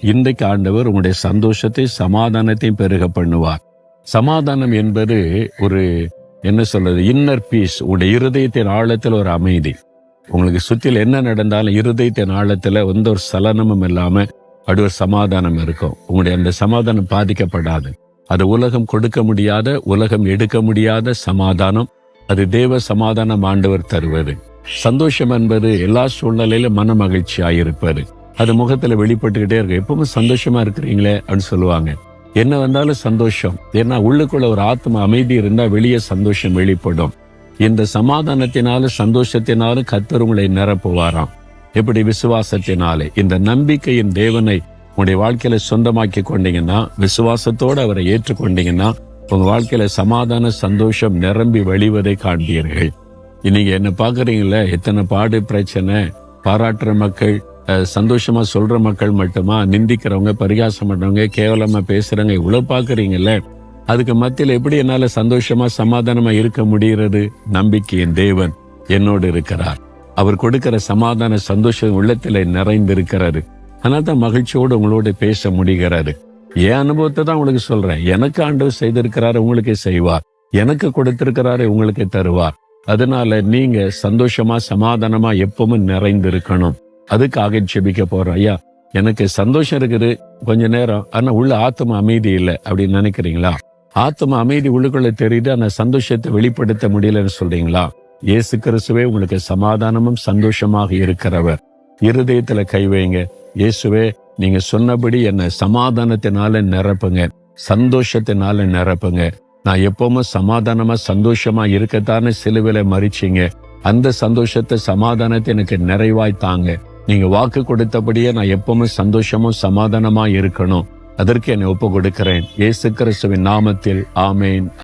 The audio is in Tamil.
இன்றைக்கு ஆண்டவர் உங்களுடைய சந்தோஷத்தை சமாதானத்தையும் பெருக பண்ணுவார். சமாதானம் என்பது ஒரு என்ன சொல்றது, இன்னர் பீஸ். உங்களுடைய இருதயத்தின் ஆழத்தில் ஒரு அமைதி. உங்களுக்கு சுற்றில் என்ன நடந்தாலும் இருதயத்தின் ஆழத்துல எந்த ஒரு சலனமும் இல்லாம அப்படி ஒரு சமாதானம் இருக்கும். உங்களுடைய அந்த சமாதானம் பாதிக்கப்படாது. அது உலகம் கொடுக்க முடியாத, உலகம் எடுக்க முடியாத சமாதானம். அது தேவ சமாதானம் ஆண்டவர் தருவது. சந்தோஷம் என்பது எல்லா சூழ்நிலையிலும் மன மகிழ்ச்சியாயிருப்பது. அது முகத்துல வெளிப்பட்டுக்கிட்டே இருக்கு. எப்பவுமே சந்தோஷமா இருக்கிறீங்களே அப்படின்னு சொல்லுவாங்க. என்ன வந்தாலும் சந்தோஷம். ஏன்னா உள்ளுக்குள்ள ஒரு ஆத்ம அமைதி இருந்தா வெளியே சந்தோஷம் வெளிப்படும். இந்த சமாதானத்தினாலும் சந்தோஷத்தினாலும் கர்த்தர் உங்களை நிரப்புவாராம். எப்படி? விசுவாசத்தினாலே. இந்த நம்பிக்கையின் தேவனை உங்களுடைய வாழ்க்கையில சொந்தமாக்கி கொண்டீங்கன்னா, விசுவாசத்தோடு அவரை ஏற்றுக்கொண்டீங்கன்னா, உங்க வாழ்க்கையில சமாதான சந்தோஷம் நிரம்பி வழிவதை காண்பீர்கள். இன்னைக்கு என்ன பாக்குறீங்களே, எத்தனை பாடு பிரச்சனை. பாராட்டுற மக்கள், சந்தோஷமா சொல்ற மக்கள் மட்டுமா, நிந்திக்கிறவங்க, பரிகாசம் பண்றவங்க, கேவலமா பேசுறவங்க, இவ்வளவு பாக்குறீங்கல்ல. அதுக்கு மத்தியில் எப்படி என்னால சந்தோஷமா சமாதானமா இருக்க முடிகிறது? நம்பிக்கையின் தேவன் என்னோடு இருக்கிறார். அவர் கொடுக்கிற சமாதான சந்தோஷம் உள்ளத்திலே நிறைந்திருக்கிறாரு. அதனால தான் மகிழ்ச்சியோடு உங்களோட பேச முடிகிறாரு. என் அனுபவத்தை தான் உங்களுக்கு சொல்றேன். எனக்கு ஆண்டவர் செய்திருக்கிறாரு, உங்களுக்கு செய்வார். எனக்கு கொடுத்திருக்கிறாரு, உங்களுக்கு தருவார். அதனால நீங்க சந்தோஷமா சமாதானமா எப்பவும் நிறைந்திருக்கணும். அதுக்காக ஜெபிக்க போறோம். ஐயா, எனக்கு சந்தோஷம் இருக்குது கொஞ்ச நேரம், ஆனா உள்ள ஆத்ம அமைதி இல்லை அப்படின்னு நினைக்கிறீங்களா? ஆத்ம அமைதி உள்ளுக்குள்ள தெரியுது, ஆனா சந்தோஷத்தை வெளிப்படுத்த முடியலன்னு சொல்றீங்களா? இயேசு கிறிஸ்துவே உங்களுக்கு சமாதானமும் சந்தோஷமாக இருக்கிறவர். இருதயத்துல கை வைங்க. இயேசுவே, நீங்க சொன்னபடி என்ன சமாதானத்தினால நிரப்புங்க, சந்தோஷத்தினால நிரப்புங்க. நான் எப்பவும் சமாதானமா சந்தோஷமா இருக்கத்தானே சிலுவையில மரிச்சீங்க. அந்த சந்தோஷத்தை சமாதானத்தை எனக்கு நிறைவாய் தாங்க. நீங்க வாக்கு கொடுத்தபடியே நான் எப்பவும் சந்தோஷமும் சமாதானமா இருக்கணும். அதற்கு என்னை ஒப்பு கொடுக்கிறேன். இயேசு கிறிஸ்துவின் நாமத்தில் ஆமேன்.